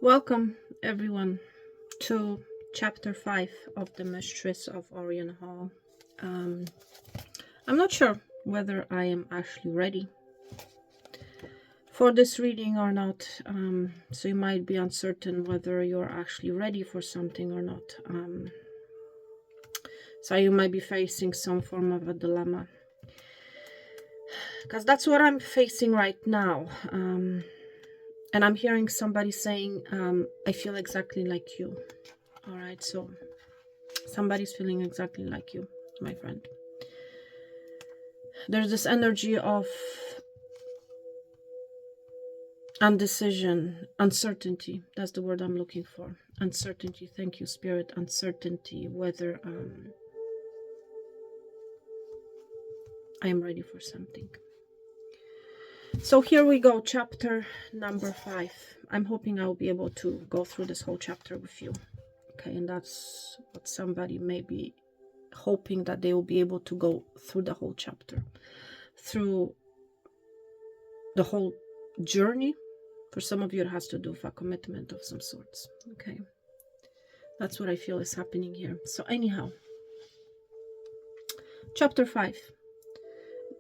Welcome, everyone, to chapter 5 of the Mistress of Orion Hall. I'm not sure whether I am actually ready for this reading or not, so you might be uncertain whether you're actually ready for something or not. So you might be facing some form of a dilemma, because that's what I'm facing right now. And I'm hearing somebody saying, I feel exactly like you. All right, so somebody's feeling exactly like you, my friend. There's this energy of indecision, uncertainty. That's the word I'm looking for. Uncertainty. Thank you, Spirit. Uncertainty whether I am ready for something. So here we go, chapter number 5. I'm hoping I'll be able to go through this whole chapter with you. Okay, and that's what somebody may be hoping, that they will be able to go through the whole chapter, through the whole journey. For some of you, it has to do with a commitment of some sorts. Okay, that's what I feel is happening here. So anyhow, chapter 5.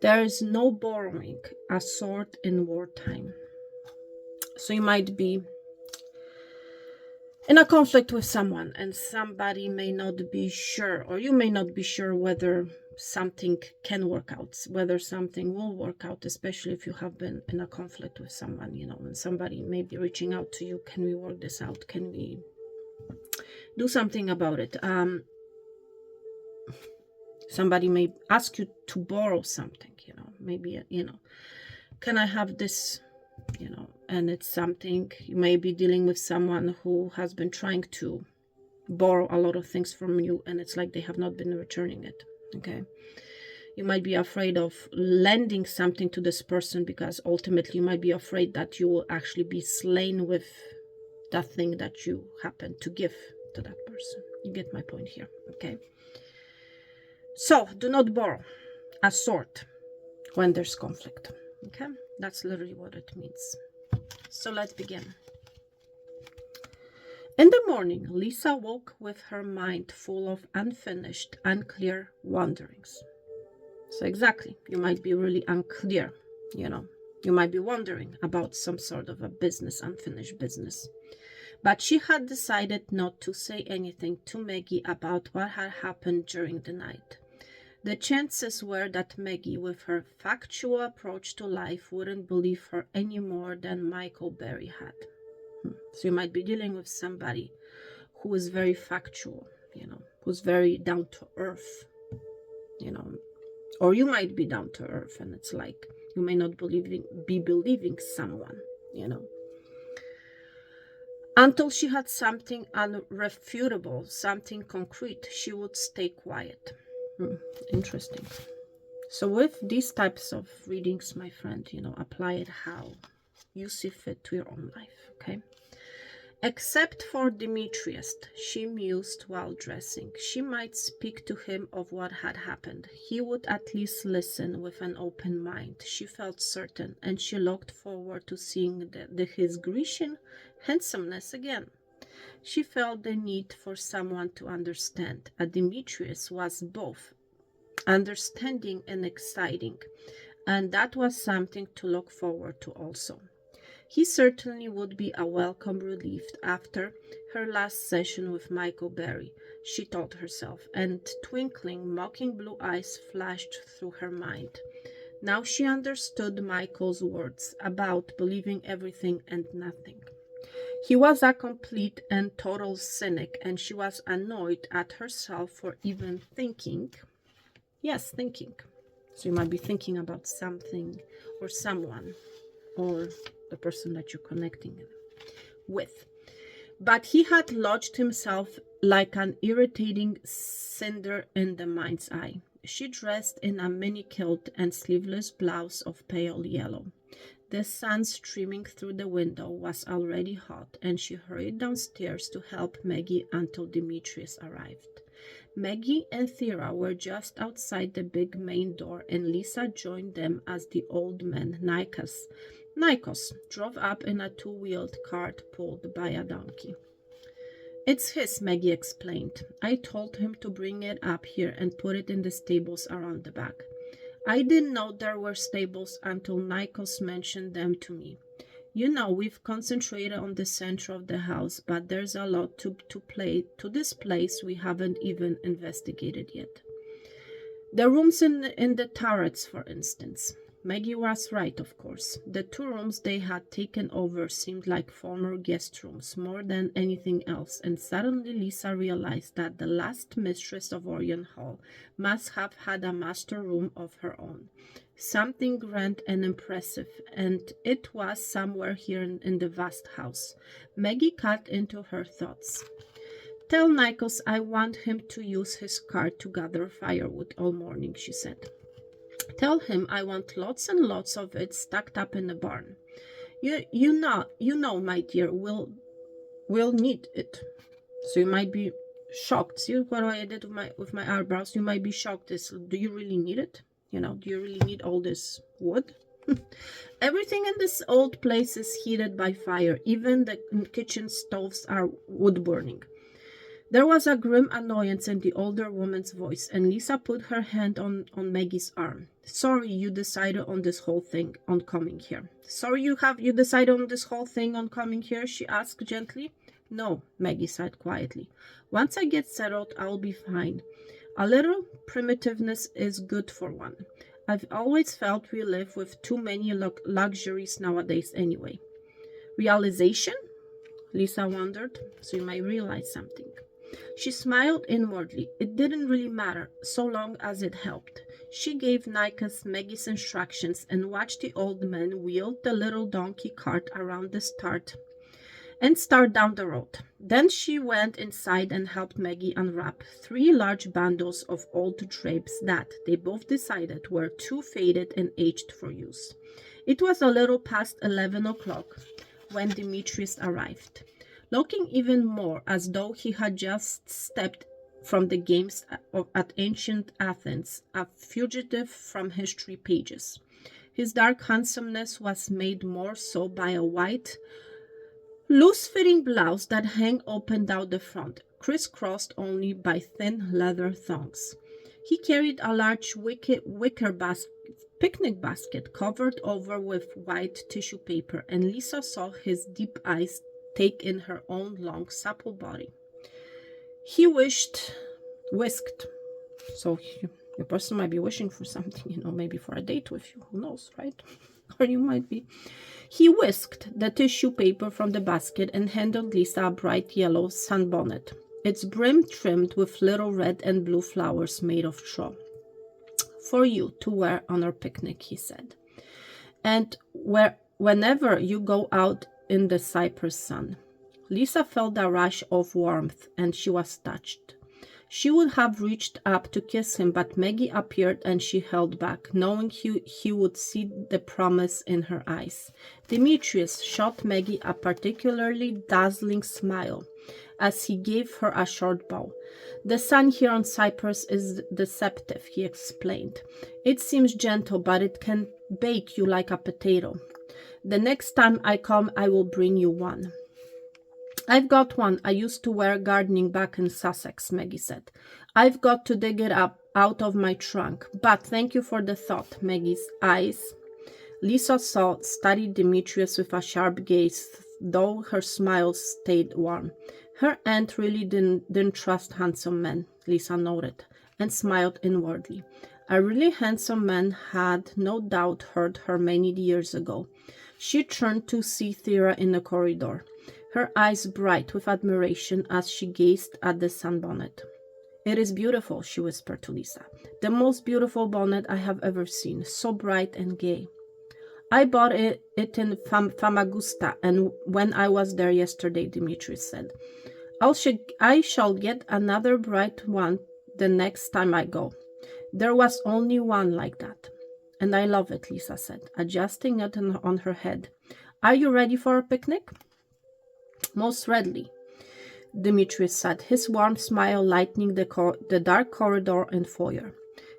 There is no borrowing a sword in wartime. So you might be in a conflict with someone, and somebody may not be sure, or you may not be sure whether something can work out, whether something will work out, especially if you have been in a conflict with someone, and somebody may be reaching out to you. Can we work this out? Can we do something about it? Somebody may ask you to borrow something, maybe, can I have this, and it's something. You may be dealing with someone who has been trying to borrow a lot of things from you, and it's like they have not been returning it. Okay, you might be afraid of lending something to this person, because ultimately you might be afraid that you will actually be slain with that thing that you happen to give to that person. You get my point here. Okay, so do not borrow a sword when there's conflict. Okay, that's literally what it means. So let's begin. In the morning, Lisa woke with her mind full of unfinished, unclear wonderings. So exactly, you might be really unclear, You might be wondering about some sort of a business, unfinished business. But she had decided not to say anything to Maggie about what had happened during the night. The chances were that Maggie, with her factual approach to life, wouldn't believe her any more than Michael Berry had. So you might be dealing with somebody who is very factual, who's very down to earth, or you might be down to earth, and it's like you may not be believing someone, Until she had something unrefutable, something concrete, she would stay quiet. Interesting. So with these types of readings, my friend, apply it how you see fit to your own life, okay? Except for Demetrius, she mused while dressing. She might speak to him of what had happened. He would at least listen with an open mind. She felt certain, and she looked forward to seeing his Grecian handsomeness again. She felt the need for someone to understand. A Demetrius was both understanding and exciting, and that was something to look forward to also. He certainly would be a welcome relief after her last session with Michael Berry, she told herself, and twinkling, mocking blue eyes flashed through her mind. Now she understood Michael's words about believing everything and nothing. He was a complete and total cynic, and she was annoyed at herself for even thinking. Yes, thinking. So you might be thinking about something or someone or the person that you're connecting with. But he had lodged himself like an irritating cinder in the mind's eye. She dressed in a mini kilt and sleeveless blouse of pale yellow. The sun streaming through the window was already hot, and she hurried downstairs to help Maggie until Demetrius arrived. Maggie and Thera were just outside the big main door, and Lisa joined them as the old man, Nikos, Nikos drove up in a two-wheeled cart pulled by a donkey. It's his, Maggie explained. I told him to bring it up here and put it in the stables around the back. I didn't know there were stables until Nikos mentioned them to me. You know, we've concentrated on the center of the house, but there's a lot to this place we haven't even investigated yet. The rooms in the turrets, for instance. Maggie was right, of course. The two rooms they had taken over seemed like former guest rooms more than anything else, and suddenly Lisa realized that the last mistress of Orion Hall must have had a master room of her own. Something grand and impressive, and it was somewhere here in the vast house. Maggie cut into her thoughts. Tell Nikos I want him to use his cart to gather firewood all morning, she said. Tell him I want lots and lots of it stacked up in the barn. You know, my dear, we'll need it. So you might be shocked. See what I did with my eyebrows? You might be shocked. Do you really need it? You know, do you really need all this wood? Everything in this old place is heated by fire. Even the kitchen stoves are wood burning. There was a grim annoyance in the older woman's voice, and Lisa put her hand on Maggie's arm. Sorry you decided on this whole thing on coming here. Sorry you decided on this whole thing on coming here, she asked gently. No, Maggie said quietly. Once I get settled, I'll be fine. A little primitiveness is good for one. I've always felt we live with too many luxuries nowadays anyway. Realization? Lisa wondered. So you might realize something. She smiled inwardly. It didn't really matter, so long as it helped. She gave Nikos Maggie's instructions and watched the old man wheel the little donkey cart around the start down the road. Then she went inside and helped Maggie unwrap 3 large bundles of old drapes that, they both decided, were too faded and aged for use. It was a little past 11 o'clock when Demetrius arrived. Looking even more as though he had just stepped from the games at ancient Athens, a fugitive from history pages. His dark handsomeness was made more so by a white, loose-fitting blouse that hung open down the front, crisscrossed only by thin leather thongs. He carried a large wicker picnic basket covered over with white tissue paper, and Lisa saw his deep eyes take in her own long, supple body. He whisked. So your person might be wishing for something, maybe for a date with you. Who knows, right? Or you might be. He whisked the tissue paper from the basket and handed Lisa a bright yellow sunbonnet, its brim trimmed with little red and blue flowers made of straw. For you to wear on our picnic, he said. And whenever you go out in the Cyprus sun. Lisa felt a rush of warmth, and she was touched. She would have reached up to kiss him, but Maggie appeared and she held back, knowing he would see the promise in her eyes. Demetrius shot Maggie a particularly dazzling smile as he gave her a short bow. The sun here on Cyprus is deceptive, he explained. It seems gentle, but it can bake you like a potato. The next time I come, I will bring you one. I've got one. I used to wear gardening back in Sussex, Maggie said. I've got to dig it up out of my trunk. But thank you for the thought, Maggie's eyes. Lisa studied Demetrius with a sharp gaze, though her smile stayed warm. Her aunt really didn't trust handsome men, Lisa noted, and smiled inwardly. A really handsome man had no doubt hurt her many years ago. She turned to see Thera in the corridor, her eyes bright with admiration as she gazed at the sunbonnet. It is beautiful, she whispered to Lisa. The most beautiful bonnet I have ever seen, so bright and gay. I bought it in Famagusta, and when I was there yesterday, Demetrius said. I shall get another bright one the next time I go. There was only one like that. And I love it, Lisa said, adjusting it on her head. Are you ready for a picnic? Most readily, Demetrius said, his warm smile lightening the dark corridor and foyer.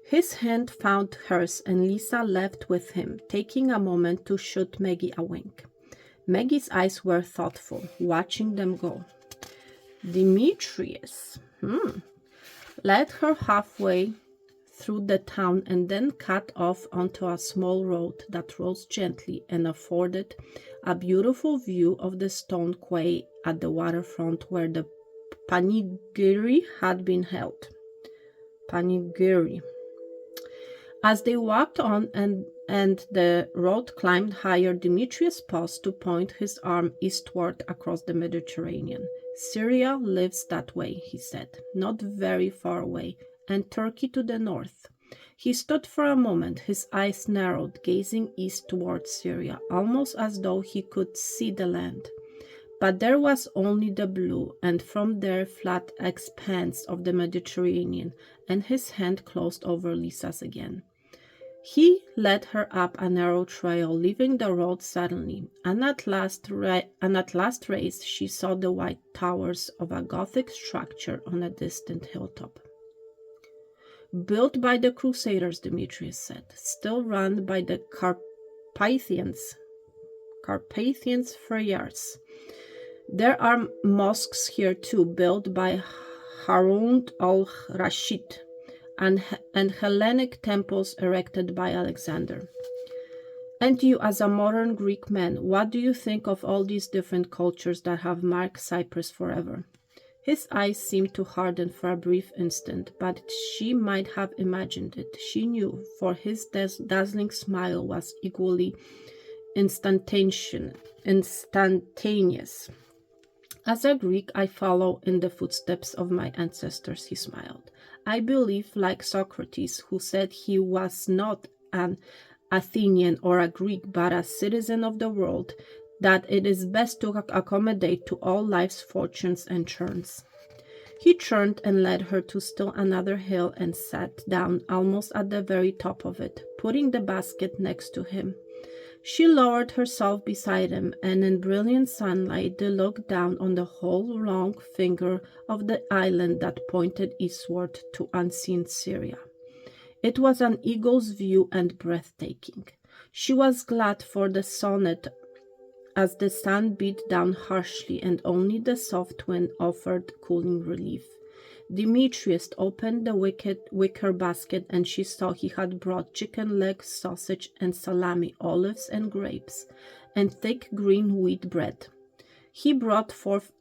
His hand found hers, and Lisa left with him, taking a moment to shoot Maggie a wink. Maggie's eyes were thoughtful, watching them go. Demetrius led her halfway through the town and then cut off onto a small road that rose gently and afforded a beautiful view of the stone quay at the waterfront where the panegyri had been held. Panegyri. As they walked on and the road climbed higher, Demetrius paused to point his arm eastward across the Mediterranean. Syria lives that way, he said, not very far away, and Turkey to the north. He stood for a moment, his eyes narrowed, gazing east towards Syria, almost as though he could see the land. But there was only the blue, and from there flat expanse of the Mediterranean, and his hand closed over Lisa's again. He led her up a narrow trail, leaving the road suddenly, and at last raised she saw the white towers of a Gothic structure on a distant hilltop. Built by the Crusaders, Demetrius said, still run by the Carpathians friars. There are mosques here too, built by Harun al-Rashid, and Hellenic temples erected by Alexander. And you, as a modern Greek man, what do you think of all these different cultures that have marked Cyprus forever? His eyes seemed to harden for a brief instant, but she might have imagined it. She knew, for his dazzling smile was equally instantaneous. As a Greek, I follow in the footsteps of my ancestors, he smiled. I believe, like Socrates, who said he was not an Athenian or a Greek, but a citizen of the world, that it is best to accommodate to all life's fortunes and turns. He turned and led her to still another hill and sat down almost at the very top of it, putting the basket next to him. She lowered herself beside him, and in brilliant sunlight they looked down on the whole long finger of the island that pointed eastward to unseen Syria. It was an eagle's view and breathtaking. She was glad for the sonnet as the sun beat down harshly and only the soft wind offered cooling relief. Demetrius opened the wicker basket, and she saw he had brought chicken legs, sausage and salami, olives and grapes, and thick green wheat bread. He brought forth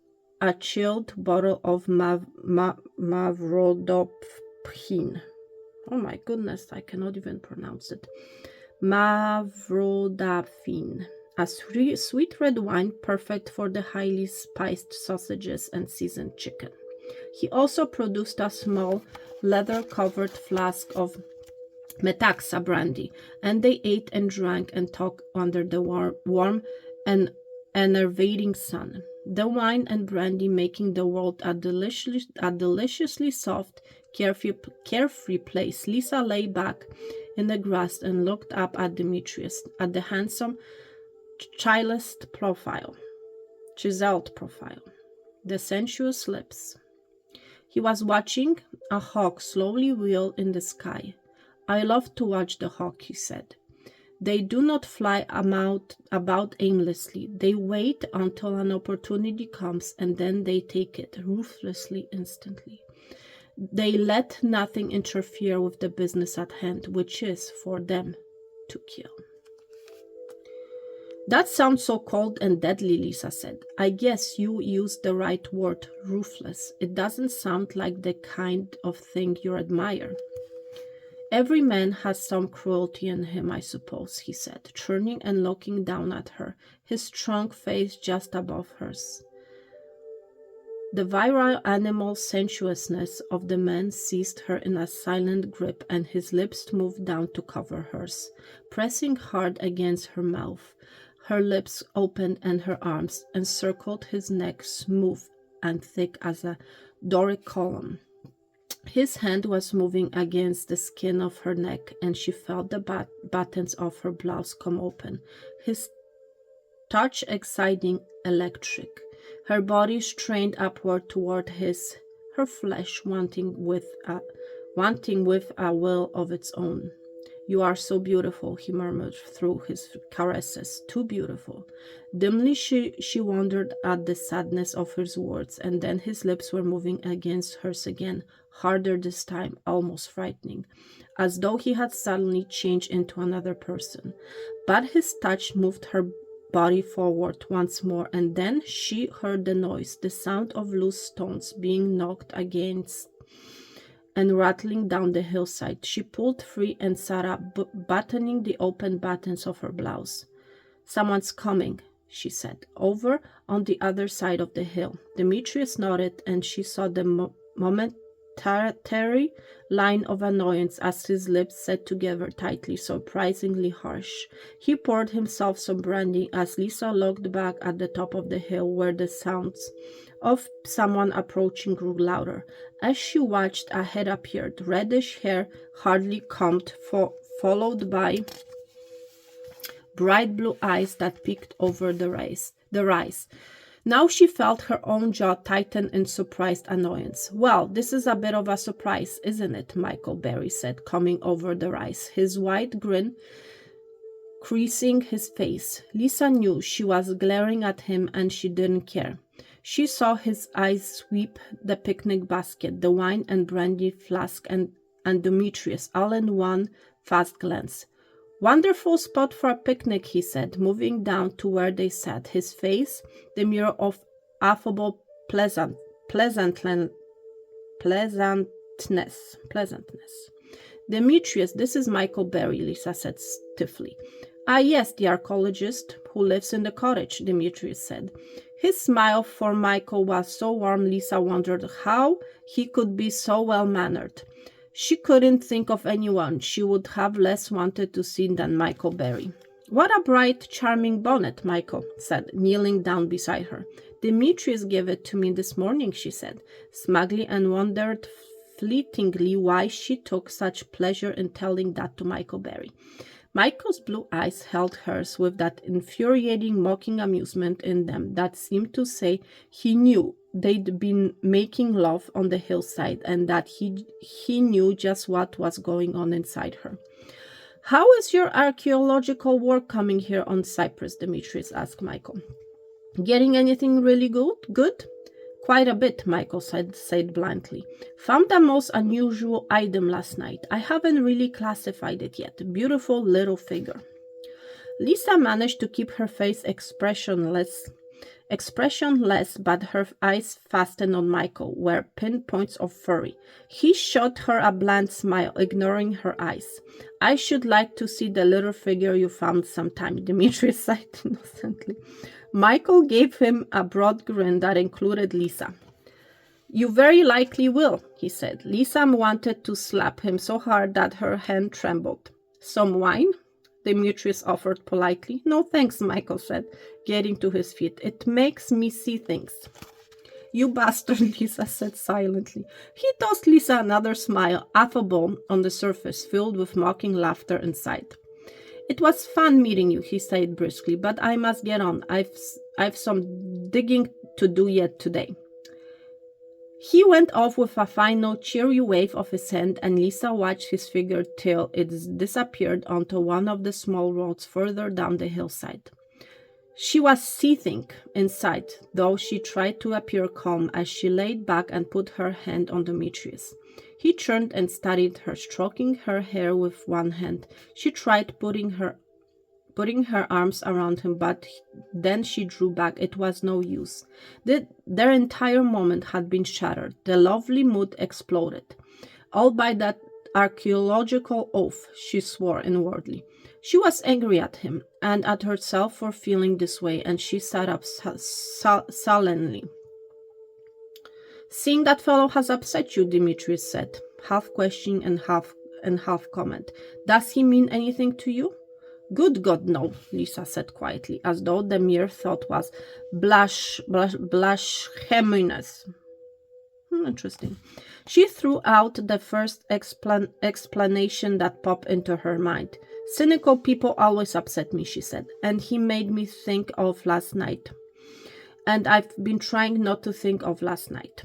a chilled bottle of Mavrodophin. Oh my goodness, I cannot even pronounce it. Mavrodophin. A sweet red wine perfect for the highly spiced sausages and seasoned chicken. He also produced a small leather-covered flask of Metaxa brandy, and they ate and drank and talked under the warm and enervating sun. The wine and brandy making the world a deliciously soft, carefree place. Lisa lay back in the grass and looked up at Demetrius, at the handsome, chiseled profile, the sensuous lips. He was watching a hawk slowly wheel in the sky. I love to watch the hawk, he said. They do not fly about aimlessly. They wait until an opportunity comes, and then they take it ruthlessly, instantly. They let nothing interfere with the business at hand, which is, for them, to kill. That sounds so cold and deadly, Lisa said. I guess you used the right word, ruthless. It doesn't sound like the kind of thing you admire. Every man has some cruelty in him, I suppose, he said, turning and looking down at her, his strong face just above hers. The virile animal sensuousness of the man seized her in a silent grip, and his lips moved down to cover hers, pressing hard against her mouth. Her lips opened and her arms encircled his neck, smooth and thick as a Doric column. His hand was moving against the skin of her neck, and she felt the buttons of her blouse come open, his touch exciting, electric. Her body strained upward toward his, her flesh wanting with wanting with a will of its own. "You are so beautiful," he murmured through his caresses. "Too beautiful." Dimly she wondered at the sadness of his words, and then his lips were moving against hers again, harder this time, almost frightening, as though he had suddenly changed into another person. But his touch moved her body forward once more, and then she heard the noise, the sound of loose stones being knocked against and rattling down the hillside. She pulled free and sat up, buttoning the open buttons of her blouse. "Someone's coming," she said, "over on the other side of the hill." Demetrius nodded, and she saw the momentary line of annoyance as his lips set together tightly, surprisingly harsh. He poured himself some brandy as Lisa looked back at the top of the hill, where the sounds of someone approaching grew louder. As she watched, a head appeared, reddish hair, hardly combed, followed by bright blue eyes that peeked over the rise. Now she felt her own jaw tighten in surprised annoyance. "Well, this is a bit of a surprise, isn't it?" Michael Berry said, coming over the rise, his wide grin creasing his face. Lisa knew she was glaring at him, and she didn't care. She saw his eyes sweep the picnic basket, the wine and brandy flask, and Demetrius, all in one fast glance. "Wonderful spot for a picnic," he said, moving down to where they sat, his face the mirror of affable pleasantness. "Demetrius, this is Michael Berry," Lisa said stiffly. "Ah, yes, the archaeologist who lives in the cottage," Demetrius said. His smile for Michael was so warm, Lisa wondered how he could be so well-mannered. She couldn't think of anyone she would have less wanted to see than Michael Berry. "What a bright, charming bonnet," Michael said, kneeling down beside her. "Demetrius gave it to me this morning," she said, smugly, and wondered fleetingly why she took such pleasure in telling that to Michael Berry. Michael's blue eyes held hers with that infuriating, mocking amusement in them that seemed to say he knew they'd been making love on the hillside, and that he knew just what was going on inside her. "How is your archaeological work coming here on Cyprus?" Demetrius asked Michael. "Getting anything really good?" "Quite a bit," Michael said bluntly. "Found the most unusual item last night. I haven't really classified it yet. Beautiful little figure." Lisa managed to keep her face expressionless, but her eyes fastened on Michael were pinpoints of fury. He shot her a bland smile, ignoring her eyes. "I should like to see the little figure you found sometime," Demetrius said innocently. Michael gave him a broad grin that included Lisa. "You very likely will," he said. Lisa wanted to slap him so hard that her hand trembled. "Some wine?" Demetrius offered politely. "No thanks," Michael said, getting to his feet. "It makes me see things." "You bastard," Lisa said silently. He tossed Lisa another smile, affable on the surface, filled with mocking laughter inside. "It was fun meeting you," he said briskly, "but I must get on. I've some digging to do yet today." He went off with a final cheery wave of his hand, and Lisa watched his figure till it disappeared onto one of the small roads further down the hillside. She was seething inside, though she tried to appear calm as she laid back and put her hand on Demetrius. He turned and studied her, stroking her hair with one hand. She tried putting her arms around him, but then she drew back. It was no use. Their entire moment had been shattered. The lovely mood exploded. All by that archaeological oath, she swore inwardly. She was angry at him and at herself for feeling this way, and she sat up sullenly. "Seeing that fellow has upset you," Demetrius said, half question and half comment. "Does he mean anything to you?" "Good God, no," Lisa said quietly, as though the mere thought was blasphemous. Interesting. She threw out the first explanation that popped into her mind. "Cynical people always upset me," she said, "and he made me think of last night. And I've been trying not to think of last night."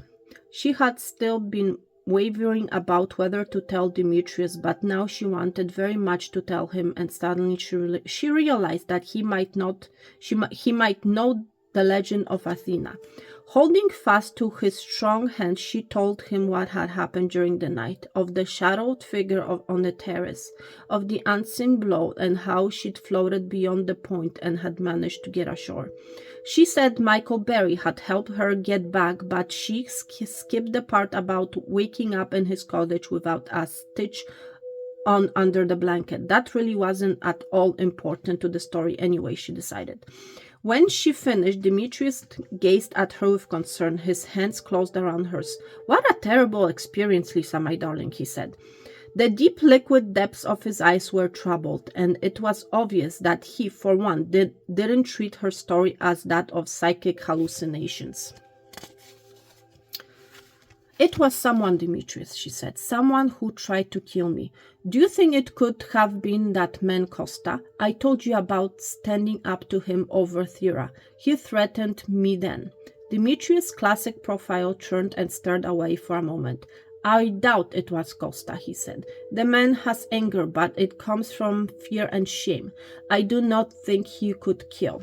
She had still been wavering about whether to tell Demetrius, but now she wanted very much to tell him, and suddenly she realized that he might know the legend of Athena. Holding fast to his strong hand, she told him what had happened during the night, of the shadowed figure on the terrace, of the unseen blow, and how she'd floated beyond the point and had managed to get ashore. She said Michael Berry had helped her get back, but she skipped the part about waking up in his cottage without a stitch on under the blanket. That really wasn't at all important to the story anyway, she decided. When she finished, Demetrius gazed at her with concern, his hands closed around hers. "What a terrible experience, Lisa, my darling," he said. The deep liquid depths of his eyes were troubled, and it was obvious that he, for one, didn't treat her story as that of psychic hallucinations. "It was someone, Demetrius," she said. "Someone who tried to kill me. Do you think it could have been that man Costa? I told you about standing up to him over Thera. He threatened me then." Demetrius' classic profile turned and stared away for a moment. "I doubt it was Costa," he said. "The man has anger, but it comes from fear and shame. I do not think he could kill."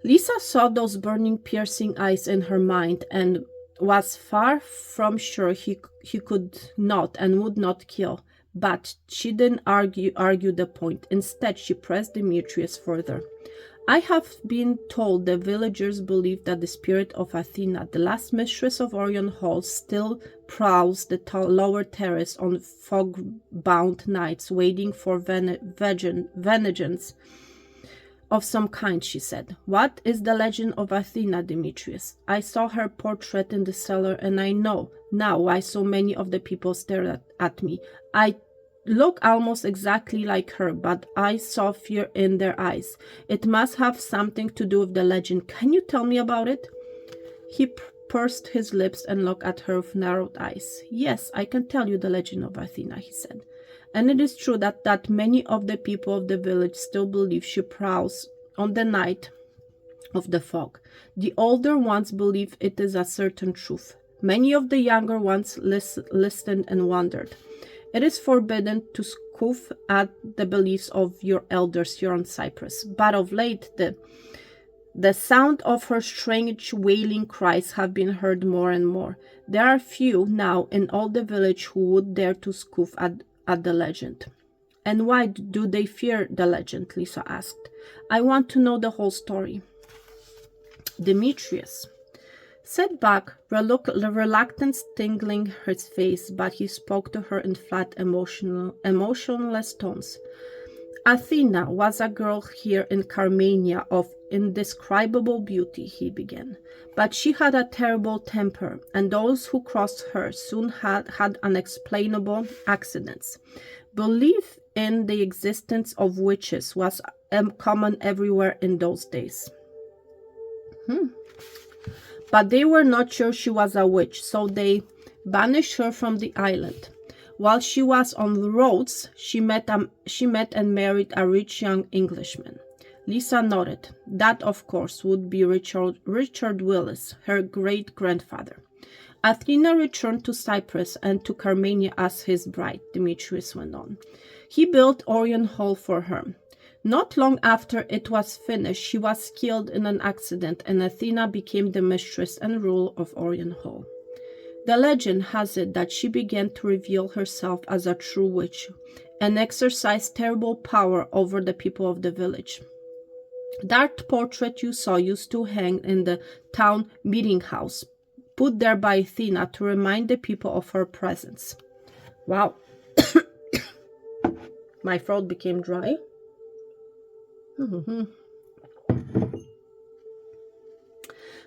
Lisa saw those burning, piercing eyes in her mind and was far from sure he could not and would not kill. But she didn't argue the point. Instead, she pressed Demetrius further. "I have been told the villagers believe that the spirit of Athena, the last mistress of Orion Hall, still prowls the lower terrace on fog-bound nights, waiting for vengeance of some kind," she said. "What is the legend of Athena, Demetrius? I saw her portrait in the cellar, and I know now why so many of the people stared at me. I look almost exactly like her, but I saw fear in their eyes. It must have something to do with the legend. Can you tell me about it?" He pursed his lips and looked at her with narrowed eyes. "Yes, I can tell you the legend of Athena," he said. "And it is true that many of the people of the village still believe she prowls on the night of the fog. The older ones believe it is a certain truth. Many of the younger ones listened and wondered. It is forbidden to scoff at the beliefs of your elders here on Cyprus, but of late the sound of her strange wailing cries have been heard more and more. There are few now in all the village who would dare to scoff at the legend." "And why do they fear the legend?" Lisa asked. "I want to know the whole story." Demetrius sat back, reluctance tingling his face, but he spoke to her in flat, emotionless tones. "Athena was a girl here in Carmania of indescribable beauty," he began. "But she had a terrible temper, and those who crossed her soon had unexplainable accidents. Belief in the existence of witches was common everywhere in those days. But they were not sure she was a witch, so they banished her from the island. While she was on the roads, she met and married a rich young Englishman." Lisa nodded. "That, of course, would be Richard Willis, her great-grandfather. Athena returned to Cyprus and to Carmania as his bride," Demetrius went on. "He built Orion Hall for her. Not long after it was finished, she was killed in an accident, and Athena became the mistress and ruler of Orion Hall. The legend has it that she began to reveal herself as a true witch and exercised terrible power over the people of the village. That portrait you saw used to hang in the town meeting house, put there by Athena to remind the people of her presence." Wow. My throat became dry.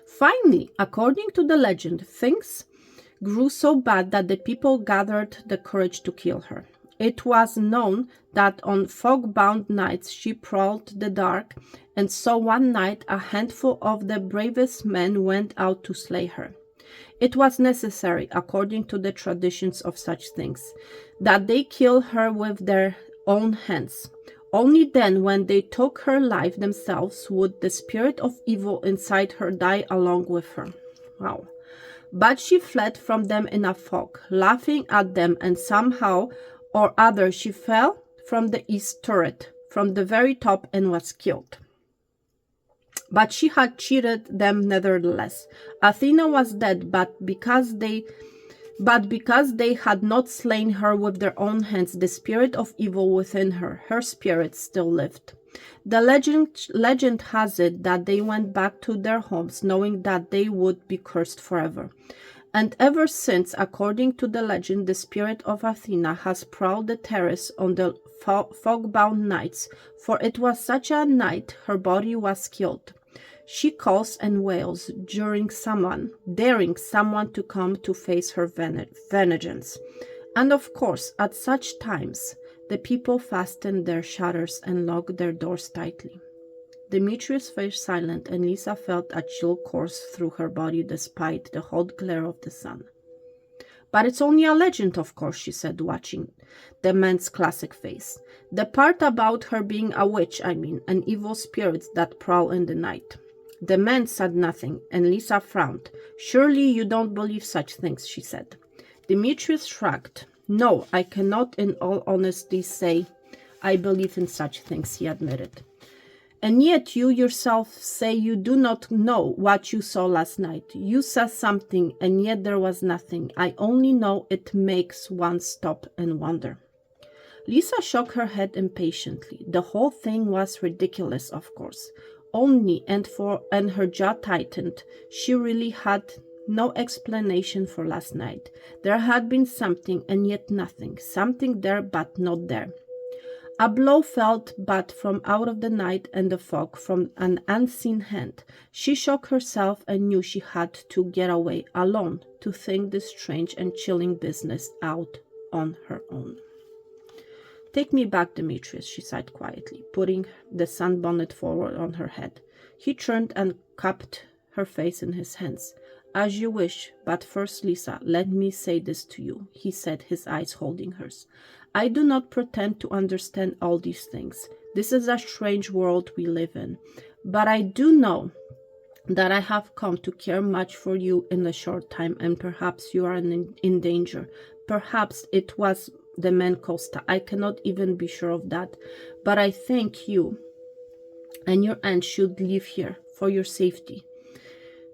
Finally, according to the legend, things grew so bad that the people gathered the courage to kill her. It was known that on fog-bound nights she prowled the dark, and so one night a handful of the bravest men went out to slay her. It was necessary, according to the traditions of such things, that they kill her with their own hands. Only then, when they took her life themselves, would the spirit of evil inside her die along with her. Wow. But she fled from them in a fog, laughing at them, and somehow or other she fell from the east turret, from the very top, and was killed. But she had cheated them nevertheless. Athena was dead, but because they had not slain her with their own hands, the spirit of evil within her, her spirit, still lived. The legend has it that they went back to their homes, knowing that they would be cursed forever. And ever since, according to the legend, the spirit of Athena has prowled the terrace on the fog-bound nights, for it was such a night her body was killed. She calls and wails, daring someone to come to face her vengeance. And of course, at such times, the people fastened their shutters and locked their doors tightly. Demetrius fell silent, and Lisa felt a chill course through her body despite the hot glare of the sun. But it's only a legend, of course, she said, watching the man's classic face. The part about her being a witch, I mean, an evil spirit that prowl in the night. The man said nothing, and Lisa frowned. Surely you don't believe such things, she said. Demetrius shrugged. No, I cannot in all honesty say I believe in such things, he admitted. And yet you yourself say you do not know what you saw last night. You saw something, and yet there was nothing. I only know it makes one stop and wonder. Lisa shook her head impatiently. The whole thing was ridiculous, of course. Only, and her jaw tightened, she really had no explanation for last night. There had been something, and yet nothing. Something there, but not there. A blow felt but from out of the night and the fog, from an unseen hand. She shook herself and knew she had to get away alone to think this strange and chilling business out on her own. Take me back, Demetrius, she sighed quietly, putting the sunbonnet forward on her head. He turned and cupped her face in his hands. As you wish, but first, Lisa, let me say this to you, he said, his eyes holding hers. I do not pretend to understand all these things. This is a strange world we live in. But I do know that I have come to care much for you in a short time, and perhaps you are in danger. Perhaps it was the man Costa. I cannot even be sure of that. But I think you and your aunt should leave here for your safety.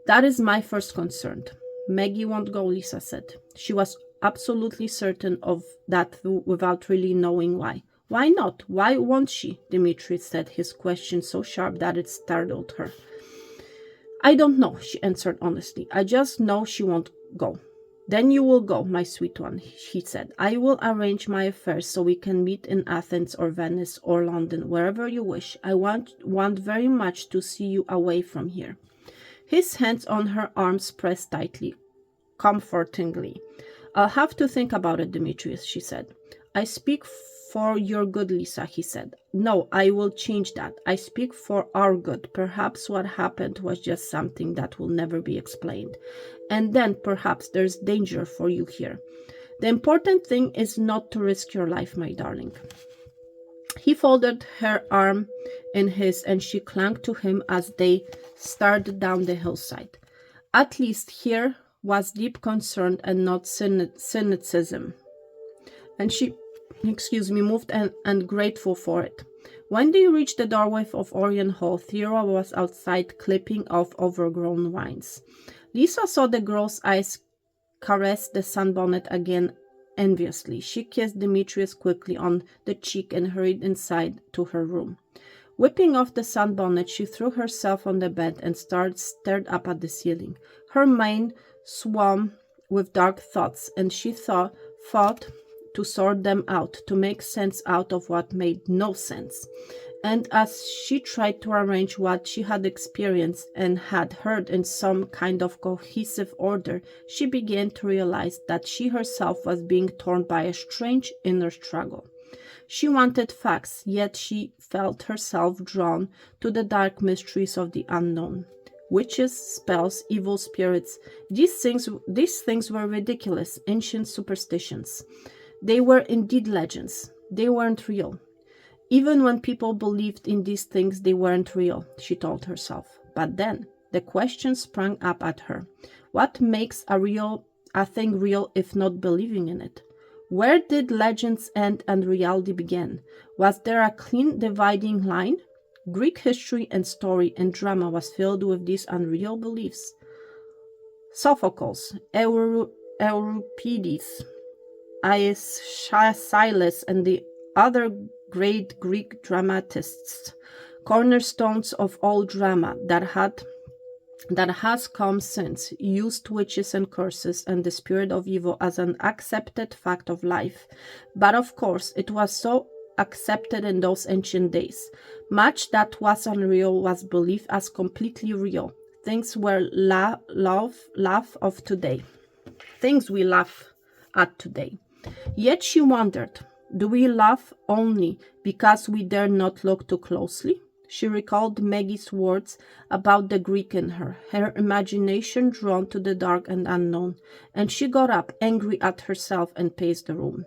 That is my first concern. Maggie won't go, Lisa said. She was absolutely certain of that without really knowing why. Why not? Why won't she? Demetrius said, his question so sharp that it startled her. I don't know, she answered honestly. I just know she won't go. Then you will go, my sweet one, he said. I will arrange my affairs so we can meet in Athens or Venice or London, wherever you wish. I want very much to see you away from here. His hands on her arms pressed tightly, comfortingly. I'll have to think about it, Demetrius, she said. I speak for your good, Lisa, he said. No, I will change that. I speak for our good. Perhaps what happened was just something that will never be explained. And then perhaps there's danger for you here. The important thing is not to risk your life, my darling. He folded her arm in his, and she clung to him as they started down the hillside. At least here was deep concern and not cynicism. And she, moved and grateful for it. When they reached the doorway of Orion Hall, Theora was outside clipping off overgrown vines. Lisa saw the girl's eyes caress the sunbonnet again enviously. She kissed Demetrius quickly on the cheek and hurried inside to her room. Whipping off the sunbonnet, she threw herself on the bed and stared up at the ceiling. Her mind swam with dark thoughts, and she fought to sort them out, to make sense out of what made no sense. And as she tried to arrange what she had experienced and had heard in some kind of cohesive order, she began to realize that she herself was being torn by a strange inner struggle. She wanted facts, yet she felt herself drawn to the dark mysteries of the unknown. Witches, spells, evil spirits, these things were ridiculous, ancient superstitions. They were indeed legends. They weren't real. Even when people believed in these things, they weren't real, she told herself. But then, The question sprang up at her. What makes a thing real if not believing in it? Where did legends end and reality begin? Was there a clean dividing line? Greek history and story and drama was filled with these unreal beliefs. Sophocles, Euripides, Aeschylus, and the other great Greek dramatists, cornerstones of all drama that has come since, used witches and curses and the spirit of evil as an accepted fact of life. But of course, it was so accepted in those ancient days. Much that was unreal was believed as completely real. Things we laugh of today. Things we laugh at today. Yet she wondered, do we laugh only because we dare not look too closely? She recalled Maggie's words about the Greek in her imagination drawn to the dark and unknown, and she got up, angry at herself, and paced the room.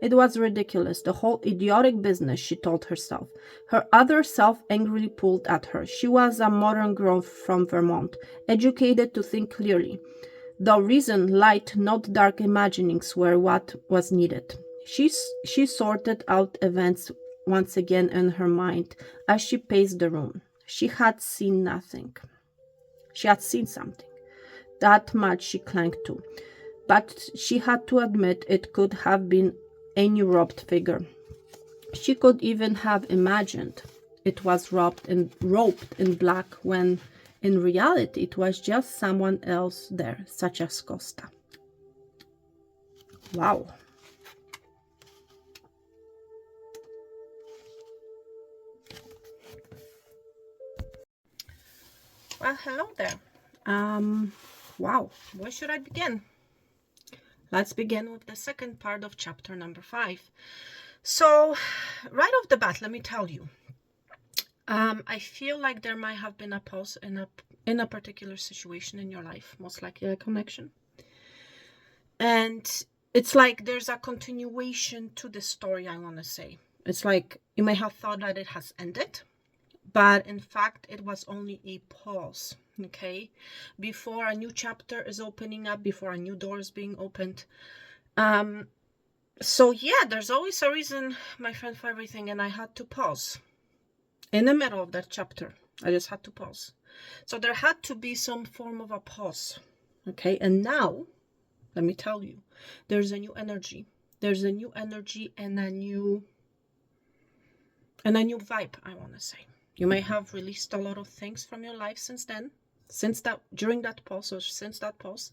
It was ridiculous, the whole idiotic business, she told herself. Her other self angrily pulled at her. She was a modern girl from Vermont, educated to think clearly. Though reason, light, not dark imaginings were what was needed. She sorted out events once again in her mind as she paced the room. She had seen nothing. She had seen something. That much she clung to. But she had to admit it could have been any robed figure. She could even have imagined it was robed in black when in reality it was just someone else there, such as Costa. Wow. Well, hello there. Wow, where should I begin? Let's begin with the second part of chapter number 5. So, right off the bat, let me tell you, I feel like there might have been a pause in a particular situation in your life, most likely a connection. And it's like there's a continuation to the story, I want to say. It's like you may have thought that it has ended, but in fact, it was only a pause, okay? Before a new chapter is opening up, before a new door is being opened. So yeah, there's always a reason, my friend, for everything, and I had to pause. In the middle of that chapter, I just had to pause. So there had to be some form of a pause, okay? And now, let me tell you, there's a new energy. There's a new energy and a new vibe, I want to say. You may have released a lot of things from your life since then, during that pause or since that pause,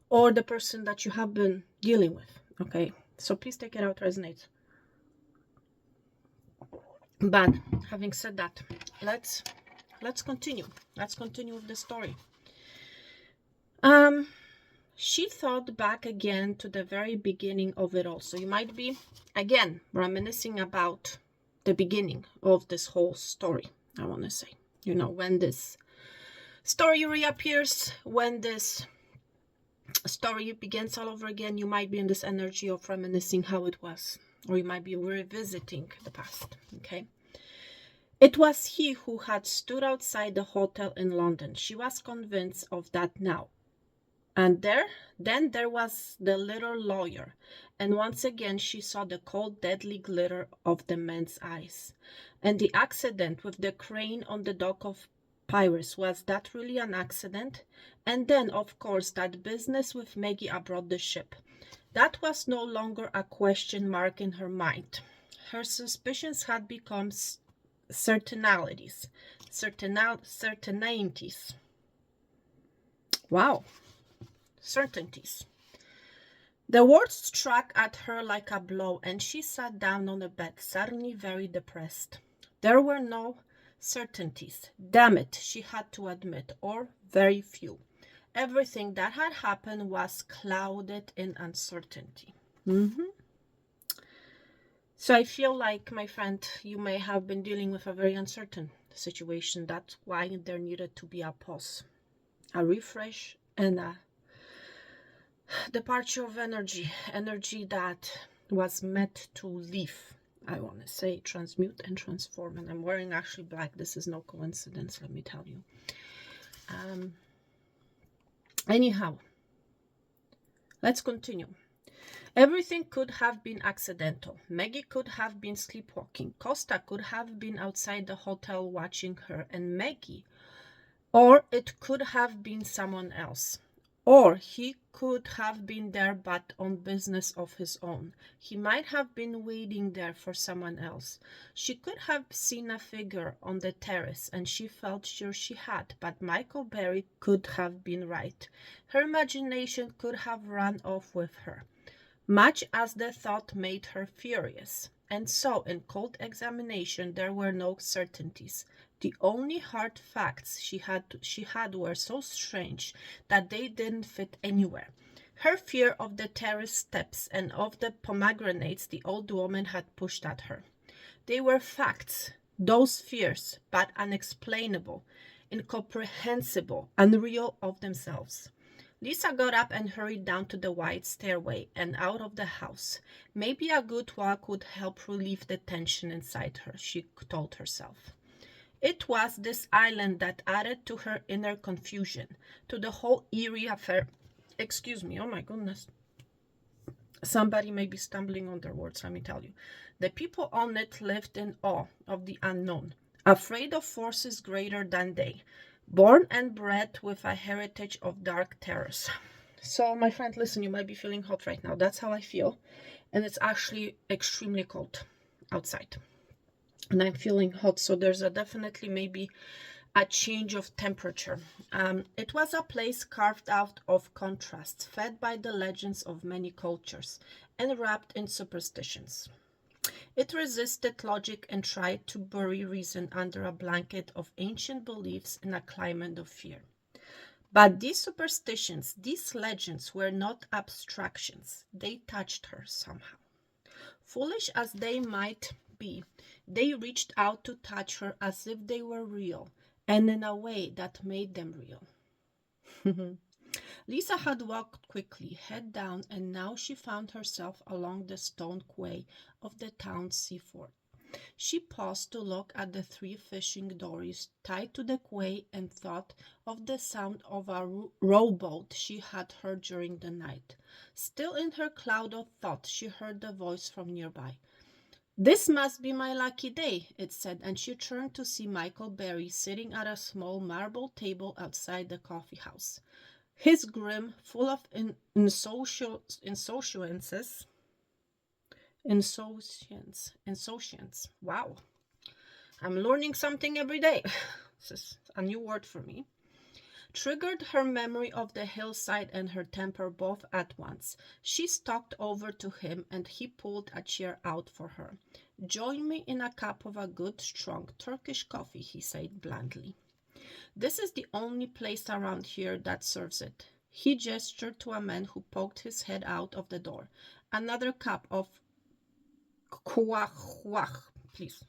or the person that you have been dealing with, okay? So please take it out, resonate. But having said that, let's continue. Let's continue with the story. She thought back again to the very beginning of it all. So you might be, again, reminiscing about the beginning of this whole story, I want to say. You know, when this story reappears, when this story begins all over again, you might be in this energy of reminiscing how it was, or you might be revisiting the past, okay? It was he who had stood outside the hotel in London. She was convinced of that now. And then there was the little lawyer, and once again she saw the cold, deadly glitter of the man's eyes. And the accident with the crane on the dock of Pyrrhus, was that really an accident? And then, of course, that business with Maggie aboard the ship. That was no longer a question mark in her mind. Her suspicions had become certainties. Wow. Certainties. The words struck at her like a blow, and she sat down on the bed, suddenly very depressed. There were no certainties. Damn it, she had to admit, or very few. Everything that had happened was clouded in uncertainty. So I feel like, my friend, you may have been dealing with a very uncertain situation. That's why there needed to be a pause, a refresh, and a departure of energy that was meant to leave, I want to say, transmute and transform. And I'm wearing actually black. This is no coincidence, let me tell you. Anyhow, let's continue. Everything could have been accidental. Maggie could have been sleepwalking. Costa could have been outside the hotel watching her and Maggie. Or it could have been someone else. Or he could have been there but on business of his own. He might have been waiting there for someone else. She could have seen a figure on the terrace, and she felt sure she had, but Michael Berry could have been right. Her imagination could have run off with her, much as the thought made her furious. And so, in cold examination, there were no certainties. The only hard facts she had were so strange that they didn't fit anywhere. Her fear of the terrace steps and of the pomegranates the old woman had pushed at her. They were facts, those fears, but unexplainable, incomprehensible, unreal of themselves. Lisa got up and hurried down to the wide stairway and out of the house. Maybe a good walk would help relieve the tension inside her, she told herself. It was this island that added to her inner confusion, to the whole eerie affair. Excuse me, oh my goodness. Somebody may be stumbling on their words, let me tell you. The people on it lived in awe of the unknown, afraid of forces greater than they, born and bred with a heritage of dark terrors. So, my friend, listen, you might be feeling hot right now. That's how I feel. And it's actually extremely cold outside. And I'm feeling hot, so there's definitely maybe a change of temperature. It was a place carved out of contrasts, fed by the legends of many cultures, and wrapped in superstitions. It resisted logic and tried to bury reason under a blanket of ancient beliefs in a climate of fear. But these superstitions, these legends, were not abstractions. They touched her somehow. Foolish as they might be, they reached out to touch her as if they were real, and in a way that made them real. Lisa had walked quickly, head down, and now she found herself along the stone quay of the town's seafront. She paused to look at the 3 fishing dories tied to the quay and thought of the sound of a rowboat she had heard during the night. Still in her cloud of thought, she heard a voice from nearby. "This must be my lucky day," it said, and she turned to see Michael Berry sitting at a small marble table outside the coffee house. His grin, full of insouciance. Wow, I'm learning something every day. This is a new word for me. Triggered her memory of the hillside and her temper both at once. She stalked over to him and he pulled a chair out for her. "Join me in a cup of a good, strong Turkish coffee," he said blandly. "This is the only place around here that serves it." He gestured to a man who poked his head out of the door. "Another cup of kwahwah, please.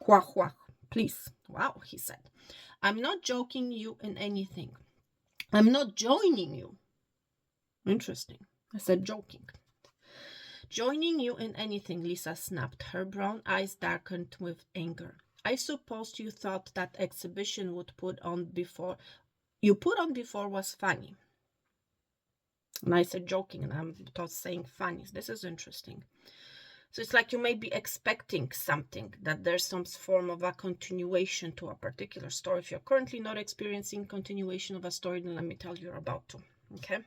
Kwahwah, please." "Wow," he said. "I'm not joking you in anything. I'm not joining you." Interesting. I said joking. "Joining you in anything," Lisa snapped. Her brown eyes darkened with anger. "I suppose you thought that exhibition you put on before was funny." And I said joking, and I'm saying funny. This is interesting. So it's like you may be expecting something, that there's some form of a continuation to a particular story. If you're currently not experiencing continuation of a story, then let me tell you you're about to. Okay?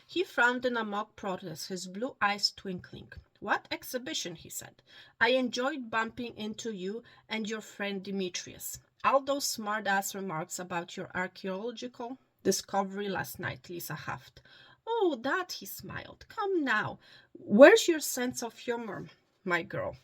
He frowned in a mock protest, his blue eyes twinkling. "What exhibition?" he said. "I enjoyed bumping into you and your friend Demetrius. All those smart-ass remarks about your archaeological discovery last night," Lisa huffed. "Oh, that," he smiled. "Come now. Where's your sense of humor, my girl?"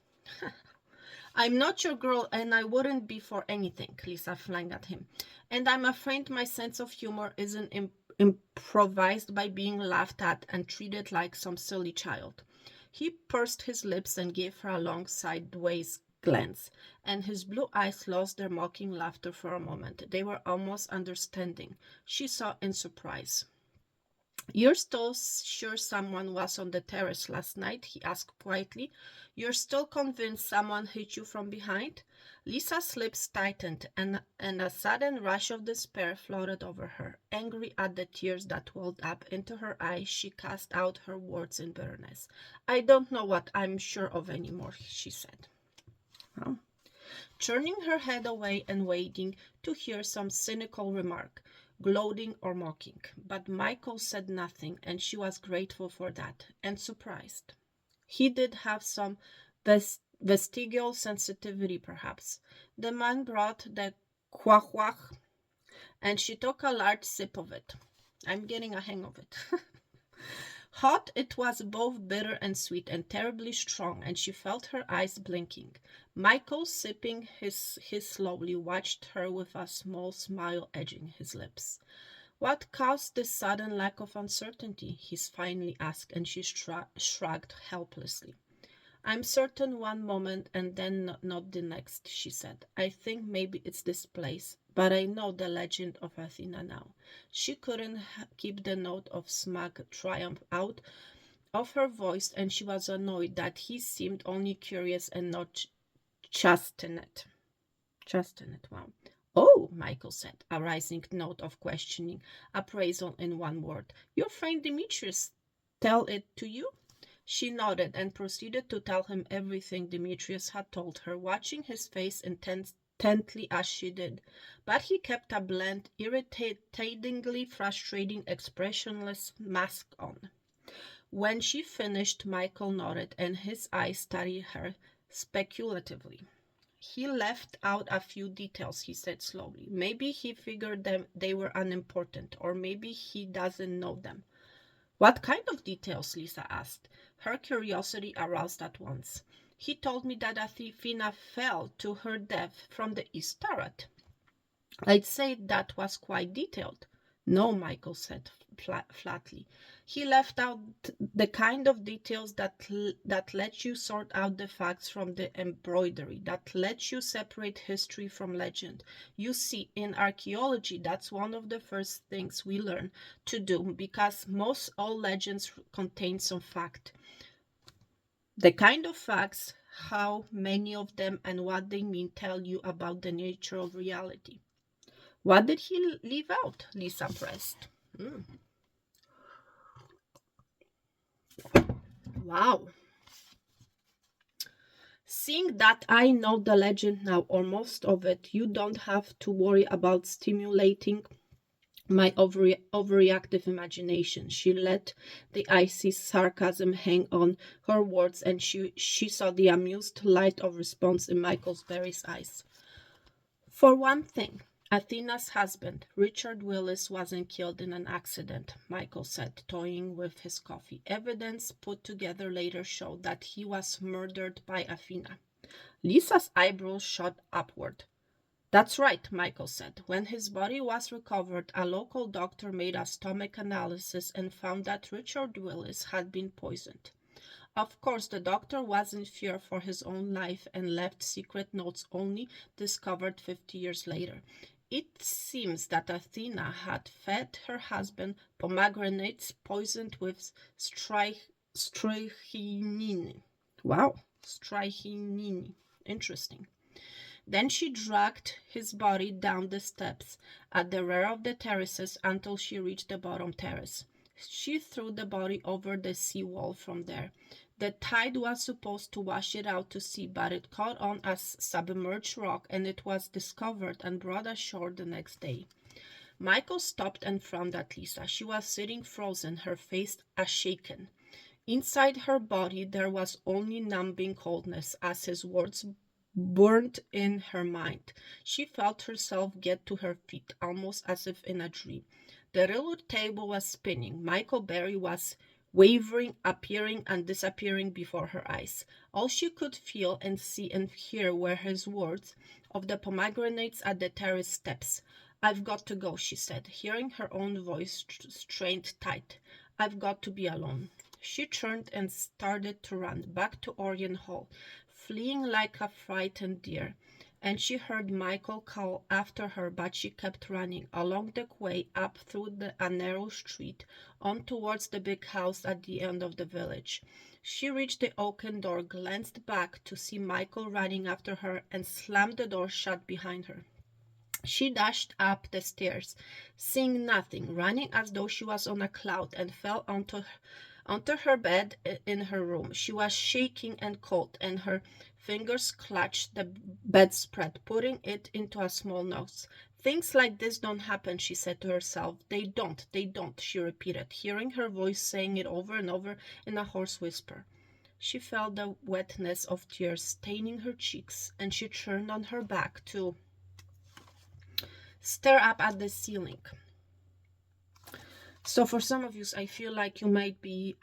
"I'm not your girl, and I wouldn't be for anything," Lisa flung at him. "And I'm afraid my sense of humor isn't improvised by being laughed at and treated like some silly child." He pursed his lips and gave her a long sideways glance, and his blue eyes lost their mocking laughter for a moment. They were almost understanding, she saw in surprise. "You're still sure someone was on the terrace last night?" he asked quietly. "You're still convinced someone hit you from behind?" Lisa's lips tightened, and a sudden rush of despair flooded over her. Angry at the tears that welled up into her eyes, she cast out her words in bitterness. "I don't know what I'm sure of anymore," she said. Well, turning her head away and waiting to hear some cynical remark, gloating or mocking. But Michael said nothing, and she was grateful for that, and surprised. He did have some vestigial sensitivity, perhaps. The man brought the quack, and she took a large sip of it. I'm getting a hang of it. Hot, it was both bitter and sweet and terribly strong, and she felt her eyes blinking. Michael, sipping his slowly, watched her with a small smile edging his lips. "What caused this sudden lack of uncertainty?" he finally asked, and she shrugged helplessly. "I'm certain one moment and then not the next," she said. "I think maybe it's this place, but I know the legend of Athena now." She couldn't keep the note of smug triumph out of her voice, and she was annoyed that he seemed only curious and not chastened. Wow. "Oh," Michael said, a rising note of questioning appraisal in one word. "Your friend Demetrius tell it to you?" She nodded and proceeded to tell him everything Demetrius had told her, watching his face intently as she did. But he kept a bland, irritatingly frustrating, expressionless mask on. When she finished, Michael nodded, and his eyes studied her speculatively. "He left out a few details," he said slowly. "Maybe he figured they were unimportant, or maybe he doesn't know them." "What kind of details?" Lisa asked, her curiosity aroused at once. "He told me that Athena fell to her death from the east turret." "I'd say that was quite detailed." "No," Michael said flatly. "He left out the kind of details that let you sort out the facts from the embroidery, that let you separate history from legend. You see, in archaeology, that's one of the first things we learn to do, because most all legends contain some fact. The kind of facts, how many of them and what they mean, tell you about the nature of reality." "What did he leave out?" Lisa pressed. Wow. "Seeing that I know the legend now, or most of it, you don't have to worry about stimulating my overreactive imagination." She let the icy sarcasm hang on her words, and she saw the amused light of response in Michael's Berry's eyes. "For one thing, Athena's husband, Richard Willis, wasn't killed in an accident," Michael said, toying with his coffee. "Evidence put together later showed that he was murdered by Athena." Lisa's eyebrows shot upward. "That's right," Michael said. "When his body was recovered, a local doctor made a stomach analysis and found that Richard Willis had been poisoned. Of course, the doctor was in fear for his own life and left secret notes only discovered 50 years later. It seems that Athena had fed her husband pomegranates poisoned with strychnine." Wow, strychnine. Interesting. Then she dragged his body down the steps at the rear of the terraces until she reached the bottom terrace. She threw the body over the seawall from there. The tide was supposed to wash it out to sea, but it caught on as submerged rock, and it was discovered and brought ashore the next day. Michael stopped and frowned at Lisa. She was sitting frozen, her face shaken. Inside her body there was only numbing coldness as his words burned in her mind. She felt herself get to her feet, almost as if in a dream. The railroad table was spinning. Michael Berry was wavering, appearing and disappearing before her eyes. All she could feel and see and hear were his words of the pomegranates at the terrace steps. "I've got to go," she said, hearing her own voice strained tight. "I've got to be alone." She turned and started to run back to Orion Hall, fleeing like a frightened deer. and she heard Michael call after her, but she kept running along the quay, up through a narrow street, on towards the big house at the end of the village. She reached the oaken door, glanced back to see Michael running after her, and slammed the door shut behind her. She dashed up the stairs, seeing nothing, running as though she was on a cloud, and fell onto her bed in her room. She was shaking and cold, and her fingers clutched the bedspread, putting it into a small knot. Things like this don't happen, she said to herself. They don't, she repeated, hearing her voice saying it over and over in a hoarse whisper. She felt the wetness of tears staining her cheeks, and she turned on her back to stare up at the ceiling. So for some of you, I feel like you might be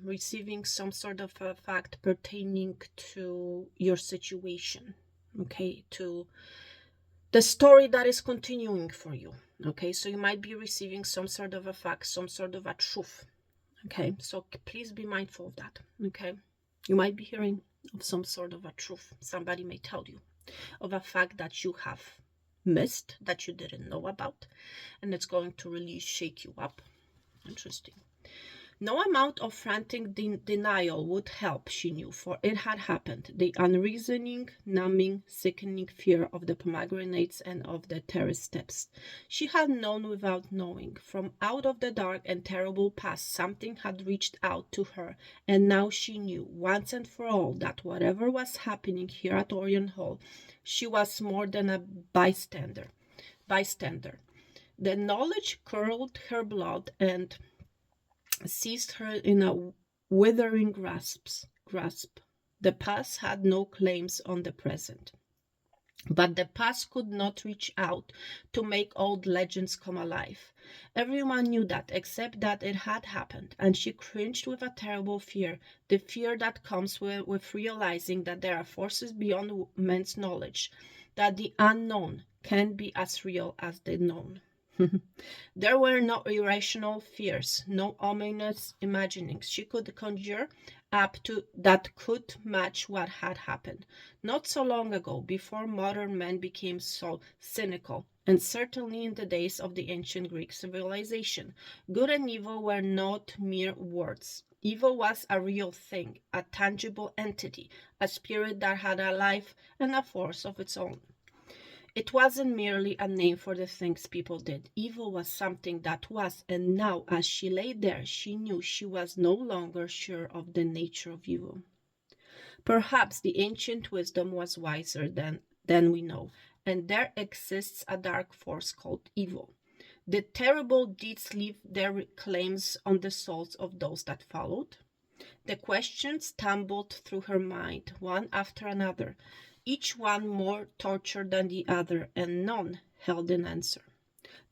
receiving some sort of a fact pertaining to your situation, okay, to the story that is continuing for you, okay? So you might be receiving some sort of a fact, some sort of a truth, okay? So please be mindful of that, okay? You might be hearing of some sort of a truth. Somebody may tell you of a fact that you have missed, that you didn't know about, and it's going to really shake you up. Interesting. No amount of frantic denial would help, she knew, for it had happened. The unreasoning, numbing, sickening fear of the pomegranates and of the terrace steps. She had known without knowing. From out of the dark and terrible past, something had reached out to her, and now she knew, once and for all, that whatever was happening here at Orion Hall, she was more than a bystander. The knowledge curdled her blood and seized her in a withering grasp. The past had no claims on the present. But the past could not reach out to make old legends come alive. Everyone knew that, except that it had happened, and she cringed with a terrible fear, the fear that comes with realizing that there are forces beyond man's knowledge, that the unknown can be as real as the known. There were no irrational fears, no ominous imaginings she could conjure up to that could match what had happened. Not so long ago, before modern men became so cynical, and certainly in the days of the ancient Greek civilization, good and evil were not mere words. Evil was a real thing, a tangible entity, a spirit that had a life and a force of its own. It wasn't merely a name for the things people did. Evil was something that was, and now, as she lay there, she knew she was no longer sure of the nature of evil. Perhaps the ancient wisdom was wiser than we know, and there exists a dark force called evil. Did terrible deeds leave their claims on the souls of those that followed? The questions tumbled through her mind, one after another, each one more tortured than the other, and none held an answer.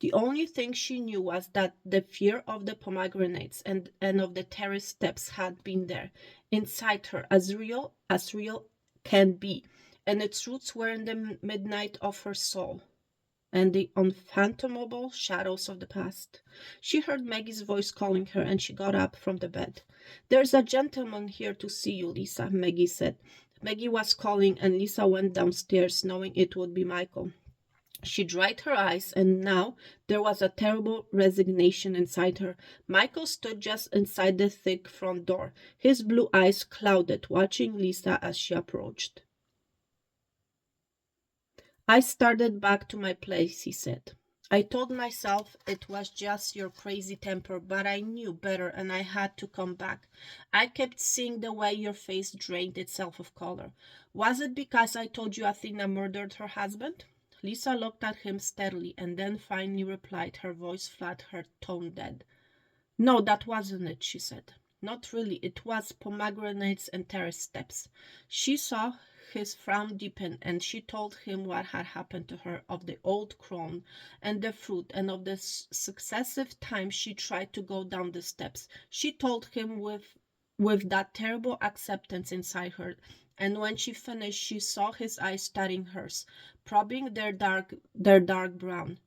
The only thing she knew was that the fear of the pomegranates and of the terrace steps had been there, inside her, as real can be, and its roots were in the midnight of her soul and the unfathomable shadows of the past. She heard Maggie's voice calling her, and she got up from the bed. "There's a gentleman here to see you, Lisa," Maggie said. Maggie was calling, and Lisa went downstairs, knowing it would be Michael. She dried her eyes, and now there was a terrible resignation inside her. Michael stood just inside the thick front door, his blue eyes clouded, watching Lisa as she approached. "I started back to my place," he said. "I told myself it was just your crazy temper, but I knew better and I had to come back. I kept seeing the way your face drained itself of color. Was it because I told you Athena murdered her husband?" Lisa looked at him steadily and then finally replied, her voice flat, her tone dead. "No, that wasn't it," she said. "Not really. It was pomegranates and terrace steps." She saw his frown deepen, and she told him what had happened to her, of the old crone and the fruit, and of the successive times she tried to go down the steps. She told him with that terrible acceptance inside her, and when she finished, she saw his eyes studying hers, probing their dark brown.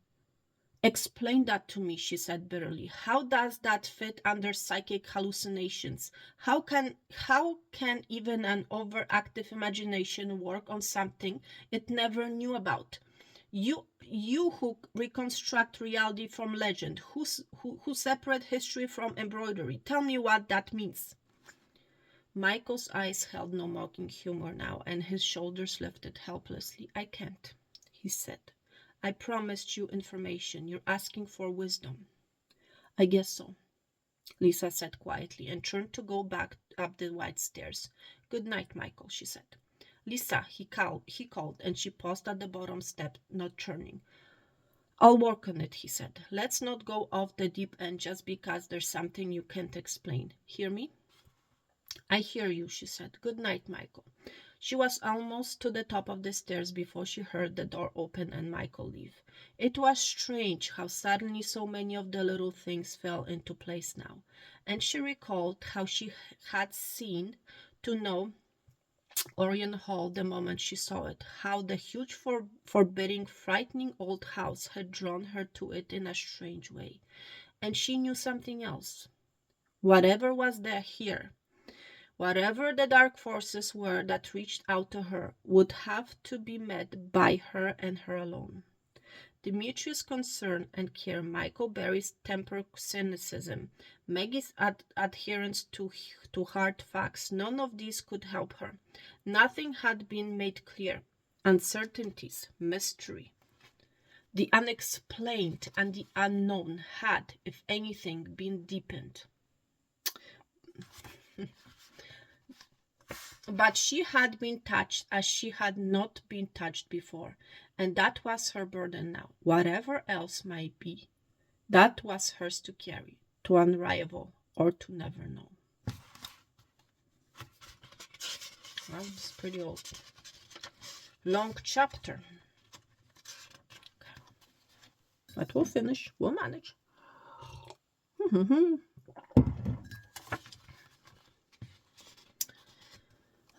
Explain that to me, she said bitterly. How does that fit under psychic hallucinations? How can even an overactive imagination work on something it never knew about? You who reconstruct reality from legend, who separate history from embroidery, tell me what that means. Michael's eyes held no mocking humor now, and his shoulders lifted helplessly. I can't, he said. I promised you information. You're asking for wisdom. I guess so, Lisa said quietly, and turned to go back up the wide stairs. Good night, Michael, she said. Lisa, he called, and she paused at the bottom step, not turning. I'll work on it, he said. Let's not go off the deep end just because there's something you can't explain. Hear me? I hear you, she said. Good night, Michael. She was almost to the top of the stairs before she heard the door open and Michael leave. It was strange how suddenly so many of the little things fell into place now, and she recalled how she had seen to know Orion Hall the moment she saw it, how the huge, forbidding, frightening old house had drawn her to it in a strange way. And she knew something else. Whatever was there here, whatever the dark forces were that reached out to her, would have to be met by her and her alone. Demetrius' concern and care, Michael Berry's temper cynicism, Maggie's adherence to hard facts, none of these could help her. Nothing had been made clear. Uncertainties, mystery. The unexplained and the unknown had, if anything, been deepened. But she had been touched as she had not been touched before, and that was her burden now. Whatever else might be, that was hers to carry, to unravel, or to never know. Well, it's pretty old. Long chapter. Okay. But we'll finish. We'll manage.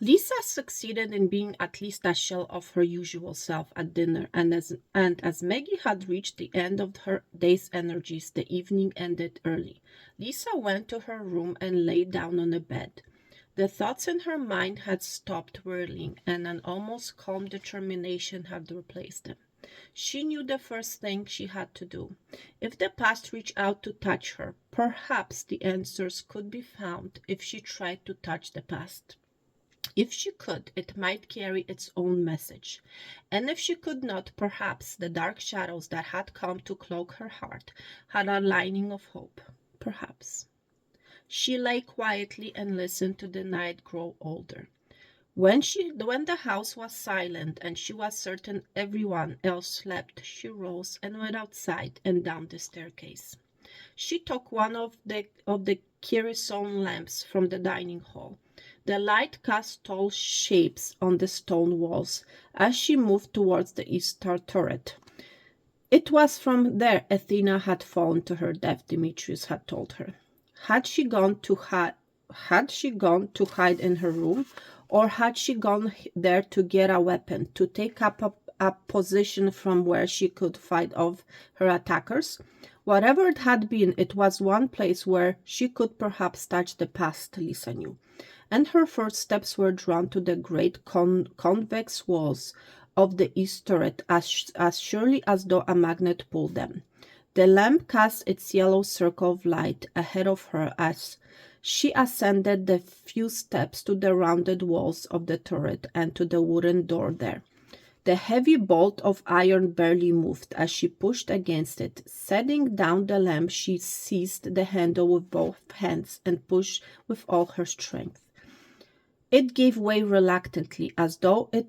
Lisa succeeded in being at least a shell of her usual self at dinner, and as Maggie had reached the end of her day's energies, the evening ended early. Lisa went to her room and lay down on the bed. The thoughts in her mind had stopped whirling, and an almost calm determination had replaced them. She knew the first thing she had to do. If the past reached out to touch her, perhaps the answers could be found if she tried to touch the past. If she could, it might carry its own message. And if she could not, perhaps the dark shadows that had come to cloak her heart had a lining of hope. Perhaps. She lay quietly and listened to the night grow older. When the house was silent and she was certain everyone else slept, she rose and went outside and down the staircase. She took one of the kerosene lamps from the dining hall. The light cast tall shapes on the stone walls as she moved towards the east turret. It was from there Athena had fallen to her death, Demetrius had told her. Had she gone to hide in her room, or had she gone there to get a weapon, to take up a position from where she could fight off her attackers? Whatever it had been, it was one place where she could perhaps touch the past, Lisa knew. And her first steps were drawn to the great convex walls of the east turret as surely as though a magnet pulled them. The lamp cast its yellow circle of light ahead of her as she ascended the few steps to the rounded walls of the turret and to the wooden door there. The heavy bolt of iron barely moved as she pushed against it. Setting down the lamp, she seized the handle with both hands and pushed with all her strength. It gave way reluctantly, as though it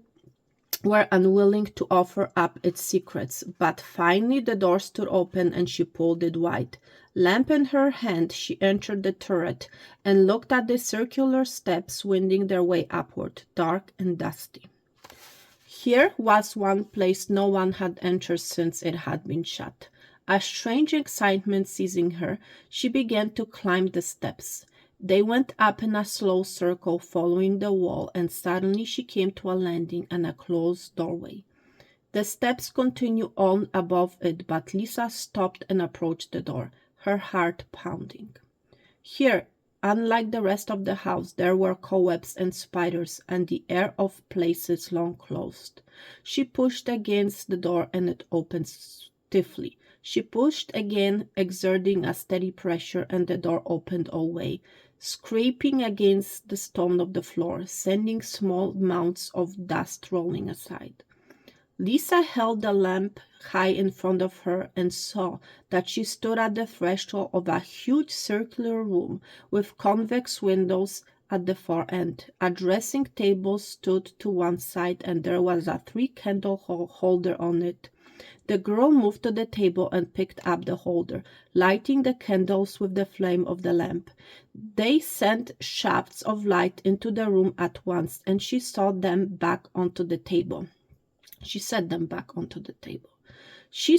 were unwilling to offer up its secrets, but finally the door stood open and she pulled it wide. Lamp in her hand, she entered the turret and looked at the circular steps winding their way upward, dark and dusty. Here was one place no one had entered since it had been shut. A strange excitement seizing her, she began to climb the steps. They went up in a slow circle following the wall, and suddenly she came to a landing and a closed doorway. The steps continue on above it, but Lisa stopped and approached the door, her heart pounding. Here, unlike the rest of the house, there were cobwebs and spiders, and the air of places long closed. She pushed against the door, and it opened stiffly. She pushed again, exerting a steady pressure, and the door opened away, scraping against the stone of the floor, sending small mounds of dust rolling aside. Lisa held the lamp high in front of her and saw that she stood at the threshold of a huge circular room with convex windows at the far end. A dressing table stood to one side and there was a 3-candle holder on it. The girl moved to the table and picked up the holder, lighting the candles with the flame of the lamp. They sent shafts of light into the room at once, and she set them back onto the table. She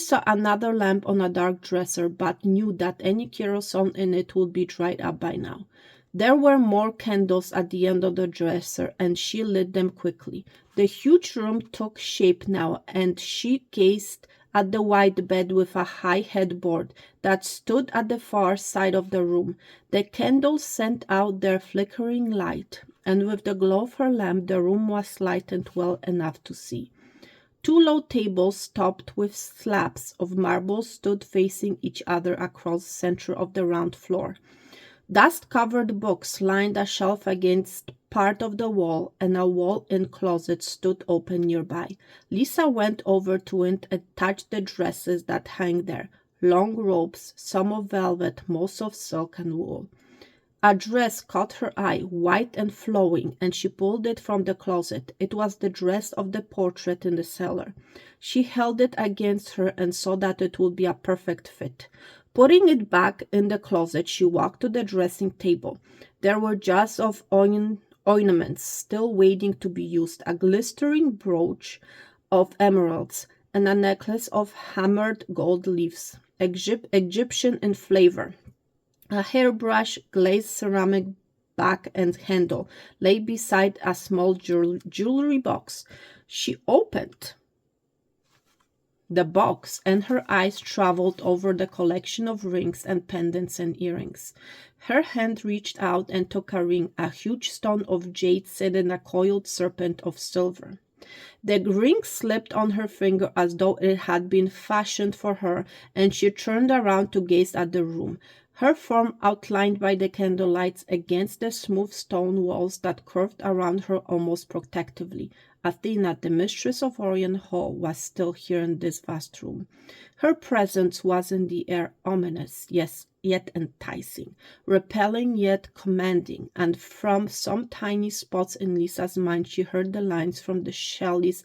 saw another lamp on a dark dresser, but knew that any kerosene in it would be dried up by now. There were more candles at the end of the dresser, and she lit them quickly. The huge room took shape now, and she gazed at the wide bed with a high headboard that stood at the far side of the room. The candles sent out their flickering light, and with the glow of her lamp the room was lighted well enough to see. 2 low tables topped with slabs of marble stood facing each other across the center of the round floor. Dust-covered books lined a shelf against part of the wall, and a wall-in closet stood open nearby. Lisa went over to it and touched the dresses that hung there, long robes, some of velvet, most of silk and wool. A dress caught her eye, white and flowing, and she pulled it from the closet. It was the dress of the portrait in the cellar. She held it against her and saw that it would be a perfect fit. Putting it back in the closet, she walked to the dressing table. There were jars of ornaments still waiting to be used, a glistering brooch of emeralds, and a necklace of hammered gold leaves, Egyptian in flavor. A hairbrush, glazed ceramic back and handle lay beside a small jewelry box. She opened the box, and her eyes traveled over the collection of rings and pendants and earrings. Her hand reached out and took a ring, a huge stone of jade set in a coiled serpent of silver. The ring slipped on her finger as though it had been fashioned for her, and she turned around to gaze at the room, her form outlined by the candlelights against the smooth stone walls that curved around her almost protectively. Athena, the mistress of Orion Hall, was still here in this vast room. Her presence was in the air, ominous, yes, yet enticing, repelling yet commanding, and from some tiny spots in Lisa's mind she heard the lines from the Shelley's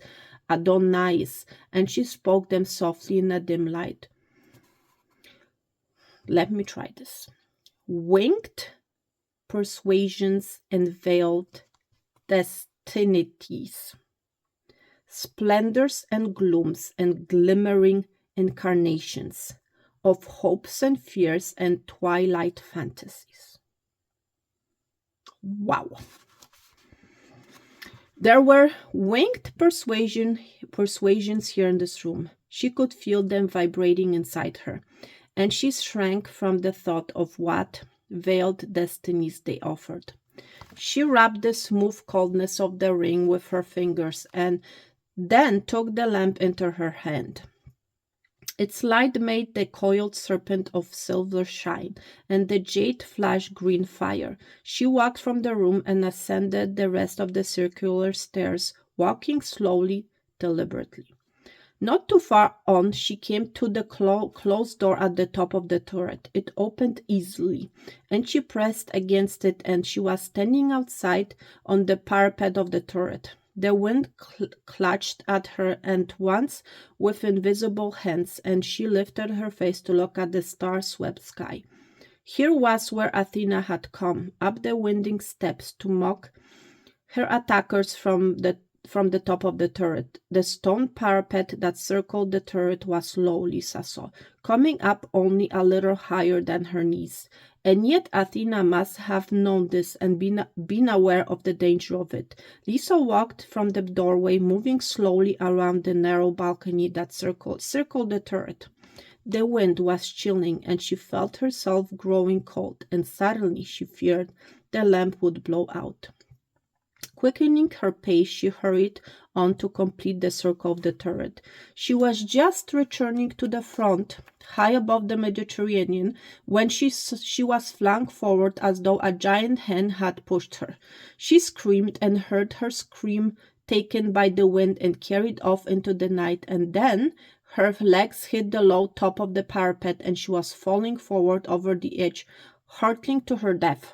Adonais, and she spoke them softly in a dim light. Let me try this. Winged persuasions and veiled destinities, splendors and glooms and glimmering incarnations of hopes and fears and twilight fantasies. Wow. There were winged persuasions here in this room. She could feel them vibrating inside her, and she shrank from the thought of what veiled destinies they offered. She rubbed the smooth coldness of the ring with her fingers and then took the lamp into her hand. Its light made the coiled serpent of silver shine, and the jade flash green fire. She walked from the room and ascended the rest of the circular stairs, walking slowly, deliberately. Not too far on, she came to the closed door at the top of the turret. It opened easily, and she pressed against it, and she was standing outside on the parapet of the turret. The wind clutched at her at once with invisible hands, and she lifted her face to look at the star-swept sky. Here was where Athena had come, up the winding steps, to mock her attackers from the from the top of the turret. The stone parapet that circled the turret was low, Lisa saw, coming up only a little higher than her knees. And yet Athena must have known this and been aware of the danger of it. Lisa walked from the doorway, moving slowly around the narrow balcony that circled the turret. The wind was chilling, and she felt herself growing cold, and suddenly she feared the lamp would blow out. Quickening her pace, she hurried on to complete the circle of the turret. She was just returning to the front, high above the Mediterranean, when she was flung forward as though a giant hand had pushed her. She screamed and heard her scream taken by the wind and carried off into the night, and then her legs hit the low top of the parapet and she was falling forward over the edge, hurtling to her death.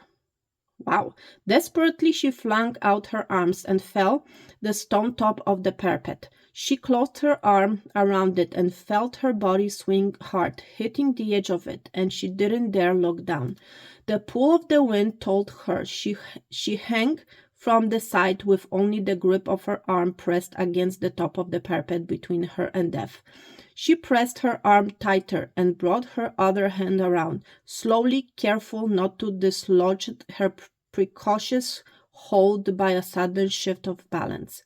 Wow! Desperately she flung out her arms and fell the stone top of the parapet. She closed her arm around it and felt her body swing hard, hitting the edge of it, and she didn't dare look down. The pull of the wind told her she hung from the side with only the grip of her arm pressed against the top of the parapet between her and death. She pressed her arm tighter and brought her other hand around, slowly, careful not to dislodge her precautious hold by a sudden shift of balance.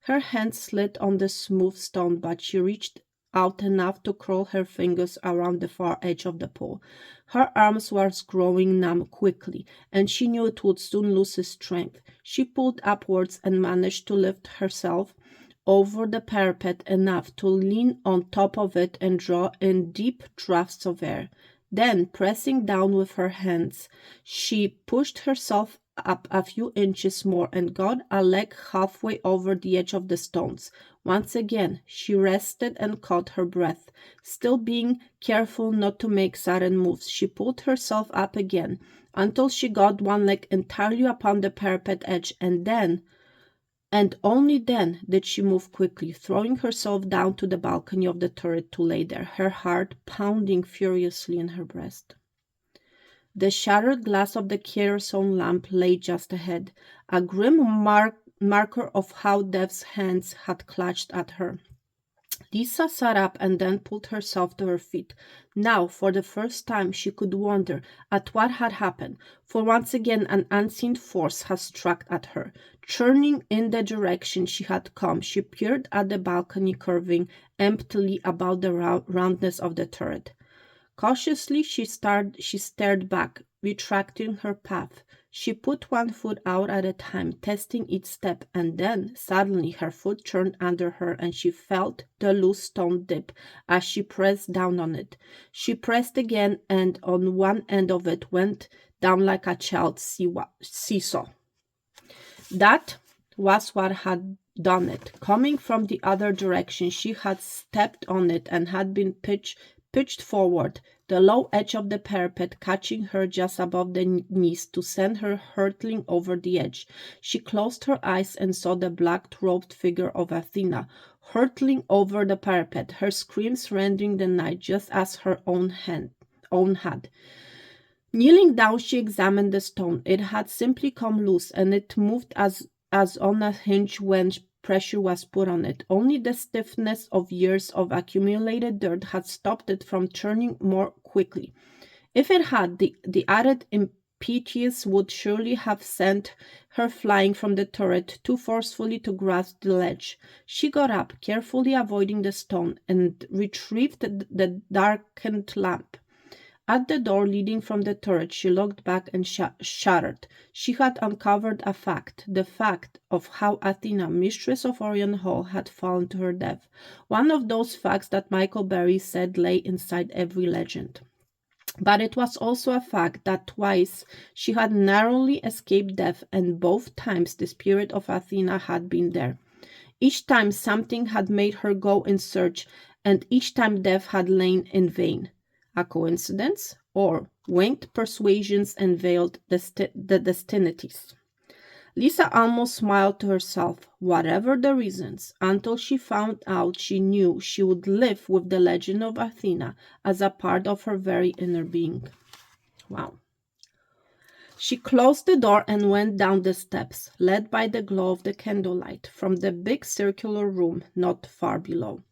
Her hand slid on the smooth stone, but she reached out enough to curl her fingers around the far edge of the pull. Her arms were growing numb quickly, and she knew it would soon lose its strength. She pulled upwards and managed to lift herself over the parapet enough to lean on top of it and draw in deep draughts of air. Then, pressing down with her hands, she pushed herself up a few inches more and got a leg halfway over the edge of the stones. Once again, she rested and caught her breath. Still being careful not to make sudden moves, she pulled herself up again until she got one leg entirely upon the parapet edge, and then, and only then, did she move quickly, throwing herself down to the balcony of the turret to lay there, her heart pounding furiously in her breast. The shattered glass of the kerosene lamp lay just ahead, a grim marker of how Death's hands had clutched at her. Lisa sat up and then pulled herself to her feet. Now, for the first time, she could wonder at what had happened, for once again an unseen force had struck at her. Turning in the direction she had come, she peered at the balcony curving emptily about the roundness of the turret. Cautiously, she stared back, retracting her path. She put one foot out at a time, testing each step, and then, suddenly, her foot turned under her and she felt the loose stone dip as she pressed down on it. She pressed again, and on one end of it went down like a child's seesaw. That was what had done it. Coming from the other direction, she had stepped on it and had been pitched forward, the low edge of the parapet catching her just above the knees to send her hurtling over the edge. She closed her eyes and saw the black-robed figure of Athena hurtling over the parapet, her screams rending the night just as her own had. Kneeling down, she examined the stone. It had simply come loose, and it moved as on a hinge when pressure was put on it. Only the stiffness of years of accumulated dirt had stopped it from turning more quickly. If it had, the added impetus would surely have sent her flying from the turret too forcefully to grasp the ledge. She got up, carefully avoiding the stone, and retrieved the darkened lamp. At the door leading from the turret, she looked back and shuddered. She had uncovered a fact, the fact of how Athena, mistress of Orion Hall, had fallen to her death. One of those facts that Michael Berry said lay inside every legend. But it was also a fact that twice she had narrowly escaped death, and both times the spirit of Athena had been there. Each time something had made her go in search, and each time death had lain in vain. A coincidence, or winged persuasions and veiled the destinies? Lisa almost smiled to herself, whatever the reasons, until she found out she knew she would live with the legend of Athena as a part of her very inner being. Wow. She closed the door and went down the steps, led by the glow of the candlelight from the big circular room not far below.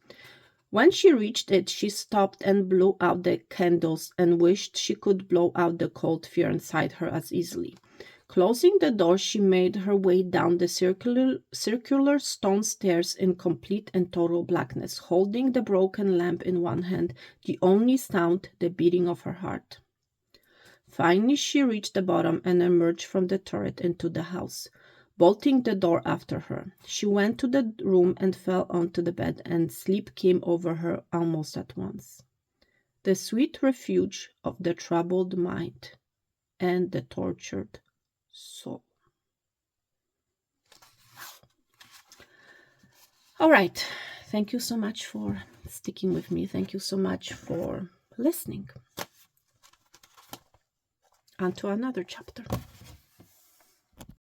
When she reached it, she stopped and blew out the candles and wished she could blow out the cold fear inside her as easily. Closing the door, she made her way down the circular stone stairs in complete and total blackness, holding the broken lamp in one hand, the only sound the beating of her heart. Finally, she reached the bottom and emerged from the turret into the house, bolting the door after her. She went to the room and fell onto the bed, and sleep came over her almost at once. The sweet refuge of the troubled mind and the tortured soul. All right. Thank you so much for sticking with me. Thank you so much for listening. On to another chapter.